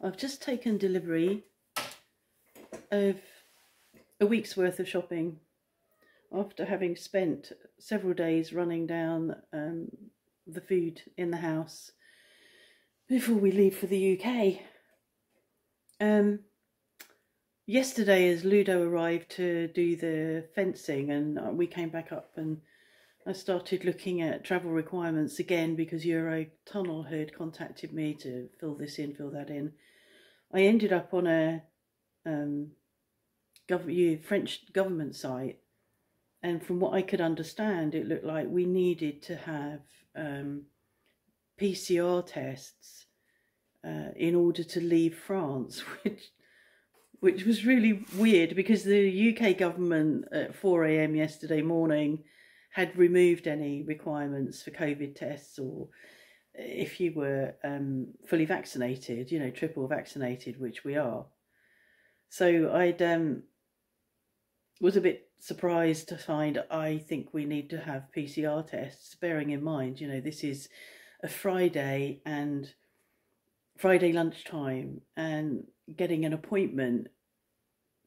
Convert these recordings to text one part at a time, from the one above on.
I've just taken delivery of a week's worth of shopping after having spent several days running down the food in the house before we leave for the UK. Yesterday, as Ludo arrived to do the fencing, and we came back up, and I started looking at travel requirements again because Eurotunnel had contacted me to fill this in, fill that in. I ended up on a French government site, and from what I could understand, it looked like we needed to have PCR tests in order to leave France, which was really weird because the UK government at 4 AM yesterday morning had removed any requirements for COVID tests, or if you were fully vaccinated, you know, triple vaccinated, which we are. So I was a bit surprised to find I think we need to have PCR tests, bearing in mind, you know, this is a Friday and Friday lunchtime, and getting an appointment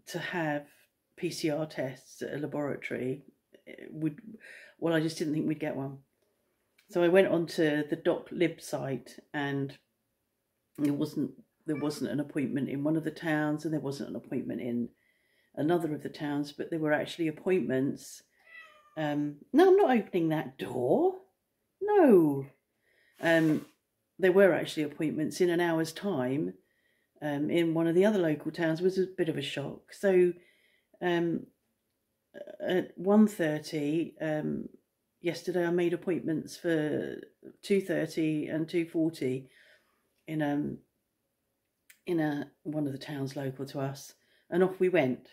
to have PCR tests at a laboratory well, I just didn't think we'd get one. So I went onto the DocLib site, and there wasn't an appointment in one of the towns, and there wasn't an appointment in another of the towns, but there were actually appointments. No, I'm not opening that door. No. There were actually appointments in an hour's time in one of the other local towns. It was a bit of a shock. So at 1:30 yesterday, I made appointments for 2:30 and 2:40 in one of the towns local to us, and off we went.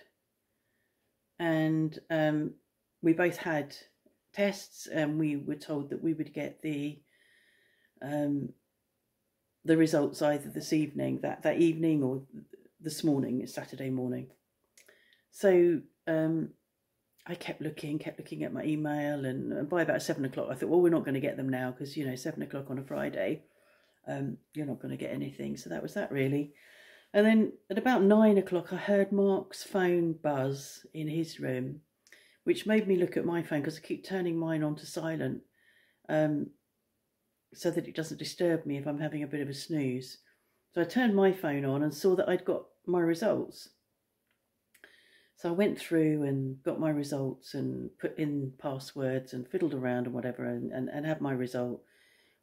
And we both had tests, and we were told that we would get the results either this evening, that evening, or this morning. It's Saturday morning. So I kept looking at my email, and by about 7 o'clock I thought, well, we're not going to get them now because, you know, 7 o'clock on a Friday, you're not going to get anything. So that was that, really. And then at about 9 o'clock I heard Mark's phone buzz in his room, which made me look at my phone because I keep turning mine onto silent so that it doesn't disturb me if I'm having a bit of a snooze. So I turned my phone on and saw that I'd got my results. So I went through and got my results and put in passwords and fiddled around and whatever, and had my result,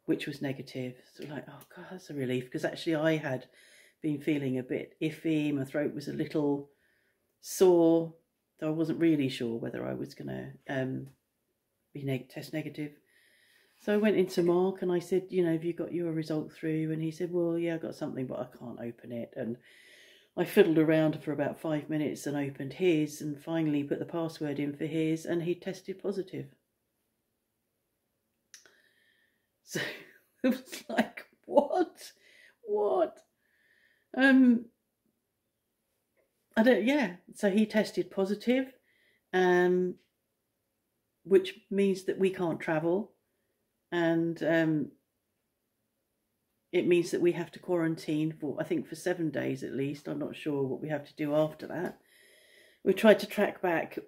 which was negative. So like, oh God, that's a relief, because actually I had been feeling a bit iffy. My throat was a little sore, so I wasn't really sure whether I was going to be test negative. So I went into Mark and I said, you know, have you got your result through? And he said, well, yeah, I got something, but I can't open it. And I fiddled around for about 5 minutes and opened his, and finally put the password in for his, and he tested positive. So it was like, what? So he tested positive, which means that we can't travel. And it means that we have to quarantine for, I think, for 7 days at least. I'm not sure what we have to do after that. We tried to track back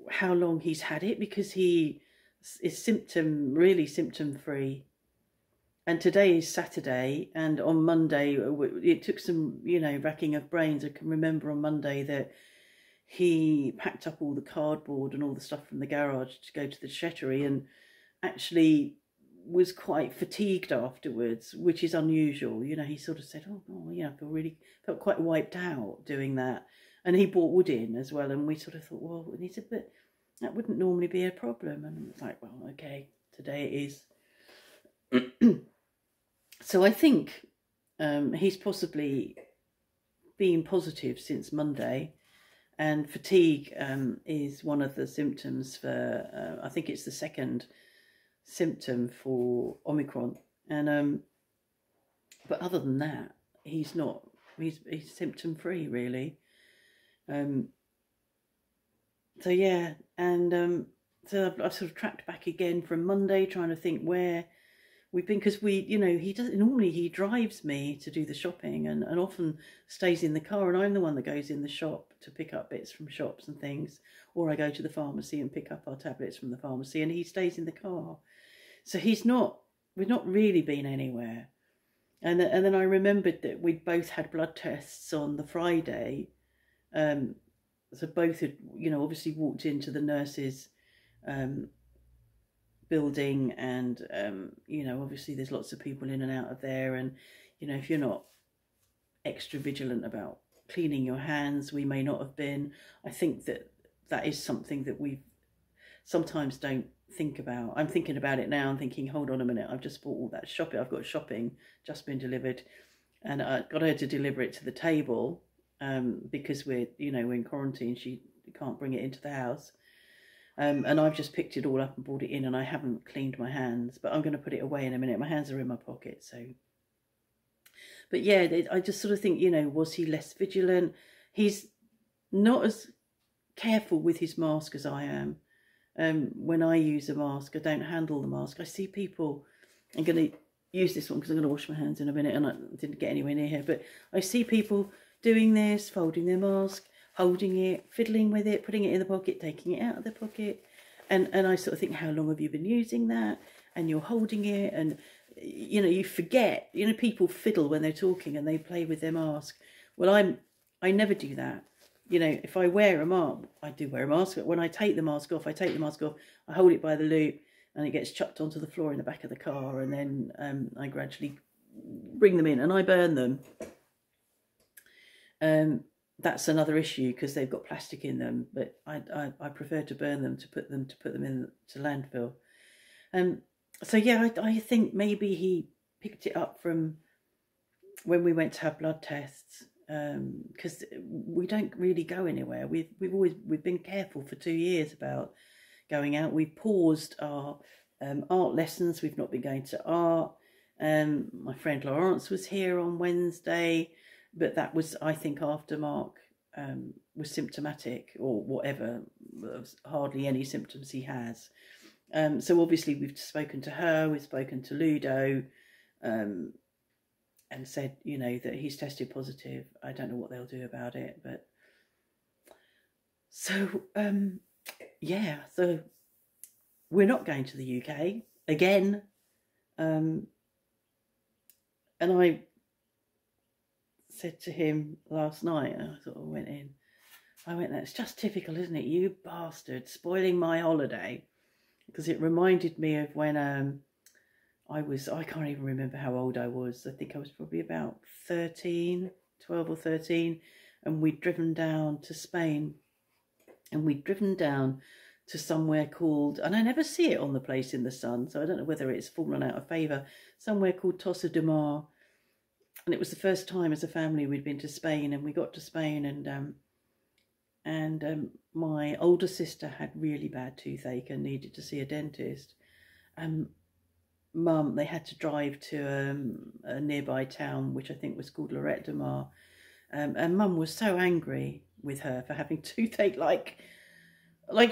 how long he's had it, because he is really symptom-free. And today is Saturday, and on Monday, it took some, you know, racking of brains. I can remember on Monday that he packed up all the cardboard and all the stuff from the garage to go to the Shettery, and actually was quite fatigued afterwards, which is unusual. You know, he sort of said, oh yeah, I felt quite wiped out doing that. And he brought wood in as well, and we sort of thought, well, and he said, but that wouldn't normally be a problem. And it's like, well, okay, today it is. So I think he's possibly been positive since Monday. And fatigue is one of the symptoms for, I think it's the second symptom for Omicron. And but other than that, he's symptom free, really. So yeah, and so I've sort of tracked back again from Monday, trying to think where we've been, because we, you know, he doesn't normally, he drives me to do the shopping, and often stays in the car, and I'm the one that goes in the shop to pick up bits from shops and things, or I go to the pharmacy and pick up our tablets from the pharmacy, and he stays in the car. So we've not really been anywhere. And then I remembered that we'd both had blood tests on the Friday. So both had, you know, obviously walked into the nurses' building, and you know, obviously there's lots of people in and out of there, and you know, if you're not extra vigilant about cleaning your hands, we may not have been. I think that is something that we sometimes don't think about. I'm thinking about it now. I'm thinking, hold on a minute, I've just bought all that shopping. I've got shopping just been delivered, and I got her to deliver it to the table because we're in quarantine. She can't bring it into the house. And I've just picked it all up and brought it in, and I haven't cleaned my hands, but I'm going to put it away in a minute. My hands are in my pocket, so. But yeah, I just sort of think, you know, was he less vigilant? He's not as careful with his mask as I am. When I use a mask, I don't handle the mask. I see people, I'm going to use this one because I'm going to wash my hands in a minute, and I didn't get anywhere near here, but I see people doing this, folding their mask, holding it, fiddling with it, putting it in the pocket, taking it out of the pocket. And I sort of think, how long have you been using that? And you're holding it, and, you know, you forget. You know, people fiddle when they're talking and they play with their mask. Well, I never do that. You know, if I wear a mask, I do wear a mask, but when I take the mask off, I hold it by the loop, and it gets chucked onto the floor in the back of the car, and then I gradually bring them in and I burn them. That's another issue because they've got plastic in them, but I prefer to burn them to put them in to landfill. So yeah, I think maybe he picked it up from when we went to have blood tests, because we don't really go anywhere. We've been careful for 2 years about going out. We've paused our art lessons. We've not been going to art. My friend Laurence was here on Wednesday, but that was, I think, after Mark was symptomatic or whatever. Hardly any symptoms he has. So obviously we've spoken to her, we've spoken to Ludo, and said, you know, that he's tested positive. I don't know what they'll do about it, but so yeah, so we're not going to the UK again. And I said to him last night, I sort of went, that's just typical, isn't it? You bastard, spoiling my holiday. Because it reminded me of when I can't even remember how old I was. I think I was probably about 12 or 13. And we'd driven down to Spain. And we'd driven down to somewhere called, and I never see it on the Place in the Sun, so I don't know whether it's fallen out of favour, somewhere called Tossa de Mar. And it was the first time as a family we'd been to Spain, and we got to Spain, and my older sister had really bad toothache and needed to see a dentist. Mum, they had to drive to a nearby town, which I think was called Lloret de Mar. And Mum was so angry with her for having toothache, like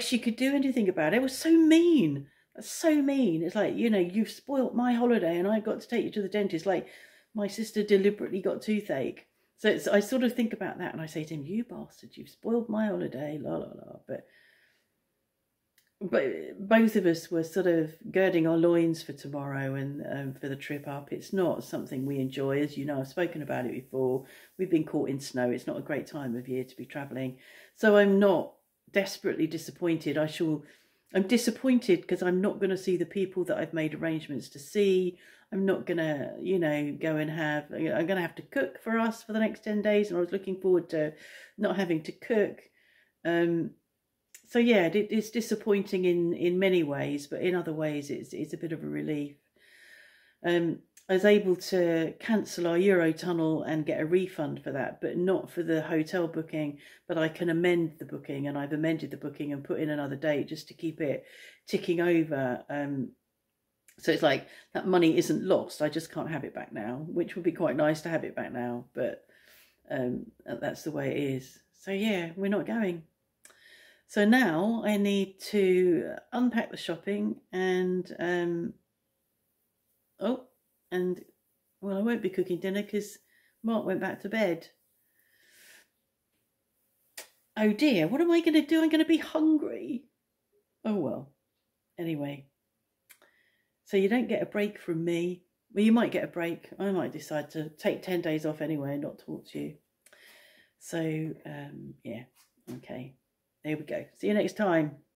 she could do anything about it. It was so mean. That's so mean. It's like, you know, you've spoilt my holiday and I got to take you to the dentist. Like, my sister deliberately got toothache. So I sort of think about that and I say to him, you bastard, you've spoiled my holiday, la la la. But both of us were sort of girding our loins for tomorrow and for the trip up. It's not something we enjoy. As you know, I've spoken about it before. We've been caught in snow. It's not a great time of year to be travelling. So I'm not desperately disappointed. I'm disappointed because I'm not going to see the people that I've made arrangements to see. I'm not going to, you know, go and have, I'm going to have to cook for us for the next 10 days. And I was looking forward to not having to cook. So yeah, it's disappointing in many ways, but in other ways it's a bit of a relief. I was able to cancel our Eurotunnel and get a refund for that, but not for the hotel booking. But I can amend the booking, and I've amended the booking and put in another date just to keep it ticking over. So it's like that money isn't lost. I just can't have it back now, which would be quite nice to have it back now, but that's the way it is. So yeah, we're not going. So now I need to unpack the shopping and Oh, and, well, I won't be cooking dinner because Mark went back to bed. Oh dear, what am I going to do? I'm going to be hungry. Oh well. Anyway, so you don't get a break from me. Well, you might get a break. I might decide to take 10 days off anyway and not talk to you. So, yeah, okay. There we go. See you next time.